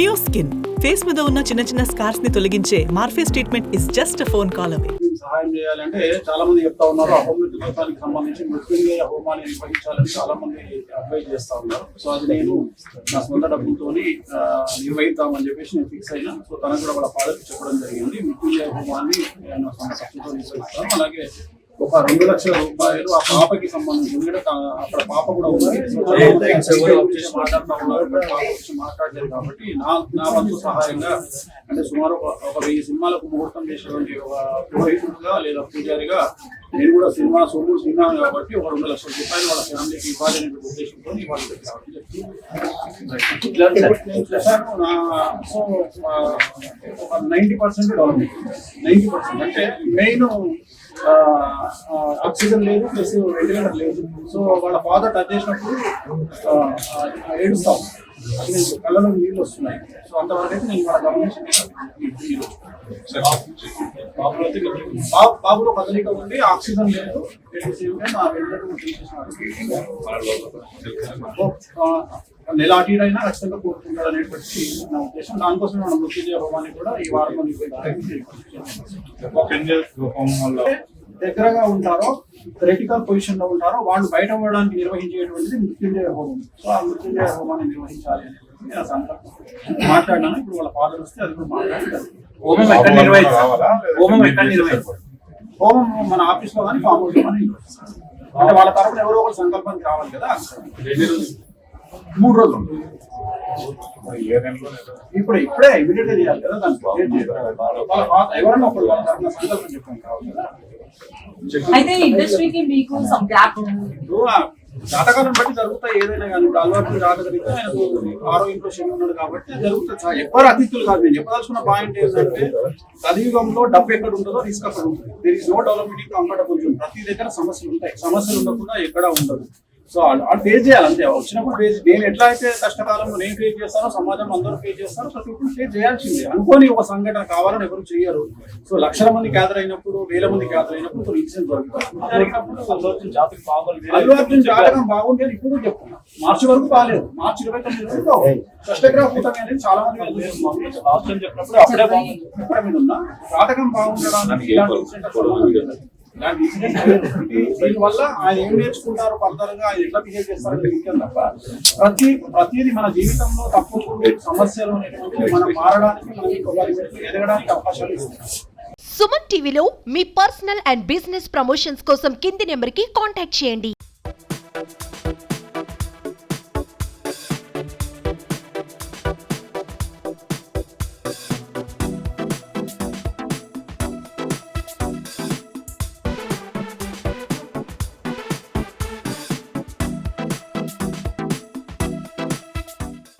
Neo skin face మీద ఉన్న చిన్న చిన్న స్కార్స్ ని తొలగించే Morpheus treatment is just phone call away. సహాయం చేయాలంటే చాలా మంది చెప్తా ఉన్నారు, అహోమిత వ్రతానికి సంబంధించి మృత్యుంజయ హోమాన్ని నిర్వహించాలని చాలా మంది అడ్వైజ్ చేస్తా ఉన్నారు. సో అది నేను నా సొంత డబ్బులతోని నిర్వహిద్దామని చెప్పేసి నేను ఫిక్స్ అయినా. సో తనకు కూడా వాళ్ళ ఫాదర్కి చెప్పడం జరిగింది, మృత్యుంజయ హోమాన్ని నా సొంత ఖర్చుతో నిర్వహిస్తాను. అలాగే ఒక 2 లక్షల రూపాయలు ఆ పాపకి సంబంధించి, ఎందుకంటే అక్కడ పాప కూడా ఉంది, మాట్లాడలేదు కాబట్టి నా వంతు సహాయంగా, అంటే సుమారు ఒక 1000 సినిమాలకు ముహూర్తం చేసేటువంటి ఒక పురోహితుడిగా లేదా పూజారిగా నేను కూడా సినిమా తిన్నాను కాబట్టి ఒక 2 లక్షల రూపాయలు వాళ్ళ ఫ్యామిలీకి ఇవ్వాలనే ఉద్దేశంతో ఇవ్వాలి. సో 90% డెవలప్మెంట్, 90% అంటే మెయిన్ ఆక్సిజన్ లేదు, ప్లస్ వెంటిలేటర్ లేదు. సో వాళ్ళ ఫాదర్ టచ్ చేసినప్పుడు ఏడుస్తాం, అది కళ్ళలో నీళ్ళు వస్తున్నాయి. సో అంతవరకు అయితే నేను వాళ్ళ గమనించి బాబులో కదలిక ఉంది, ఆక్సిజన్ లేదు, నెల అటు అయినా ఖచ్చితంగా కోరుకుంటాడు అనేటువంటి నా ఉద్దేశం. దానికోసం మనం మృత్యుంజయ హోమాన్ని కూడా ఈ వారంలో దగ్గరగా ఉంటారో, క్రిటికల్ పొజిషన్ లో ఉంటారో వాళ్ళు బయట అవ్వడానికి నిర్వహించేటువంటిది మృత్యుంజయ హోమం. సో ఆ మృత్యుంజయ హోమాన్ని నిర్వహించాలి అనేది నా సంకల్పం. మాట్లాడినాను, ఇప్పుడు వాళ్ళ ఫాదర్ వస్తే అది కూడా మాట్లాడాలి. హోమం మన ఆఫీస్ లో కానీ ఫామ్ హౌస్ లో కానీ, అంటే వాళ్ళ తరఫున ఎవరో ఒకరు సంకల్పానికి రావాలి కదా. 3 రోజులు ఇప్పుడే ఇమీడియట్ గా చేయాలి కదా. దానికి ఎవరన్నా ఒకరు వాళ్ళ తరఫున సంకల్పం చెప్పండి కావాలి కదా. అయితే ఇండస్ట్రీకి మీకు సమ్ గ్యాప్ జాతకాలను బట్టి జరుగుతాయి ఏదైనా కానీ. ఇప్పుడు అలవాట్లు జాతకరీతే ఆయనకు ఆరోగ్యంలో శని ఉన్నాడు కాబట్టి జరుగుతుంది. ఎవరు అతిథులు కాదు. నేను చెప్పదలుచుకున్న పాయింట్ ఏంటంటే, కలియుగంలో డబ్బు ఎక్కడ ఉంటుందో రిస్క్ అక్కడ ఉంటుంది. There is no development comfortable. ప్రతి దగ్గర సమస్యలు ఉంటాయి, సమస్యలు ఉండకుండా ఎక్కడ ఉండదు. సో వాళ్ళు ఫేస్ చేయాలి అంతే. వచ్చినప్పుడు ఫేస్, నేను ఎట్లా అయితే కష్టకాలంలో నేను ఫేస్ చేస్తానో సమాజం అందరూ ఫేస్ చేస్తారో, ప్రతి ఒక్కరు ఫేస్ చేయాల్సిందే. అనుకోని ఒక సంఘటన కావాలని ఎవరు చేయరు. సో లక్షల మంది గ్యాదర్ అయినప్పుడు, 1000 మంది గ్యాదర్ అయినప్పుడు కొన్ని ఇన్సిడెంట్ జరిగినప్పుడు అల్లు అర్జున్ జాతకం బాగుంది అని ఇప్పుడు చెప్తున్నా. మార్చి వరకు బాగాలేదు, మార్చి 29 వరకు కష్టగ్రహ కూటమి అనేది చాలా మంది చెప్పినప్పుడు అప్పుడే మీద ఉన్నా జాతకం బాగుండడానికి ఇలాంటి ఇన్సిడెంట్ దీనివల్ల ఆయన ఏం నేర్చుకుంటారు, ఫర్దర్గా ఆయన ఎట్లా బిహేవ్ చేస్తారని ముఖ్యం తప్ప ప్రతిదీ మన జీవితంలో తప్పులు సమస్యలు అనేటువంటి మనం మారడానికి, మనం ఎదగడానికి అవకాశాలు ఇస్తాయి. సుమన్ టీవీలో మీ పర్సనల్ అండ్ బిజినెస్ ప్రమోషన్స్ కోసం కింది నెంబర్కి కాంటాక్ట్ చేయండి.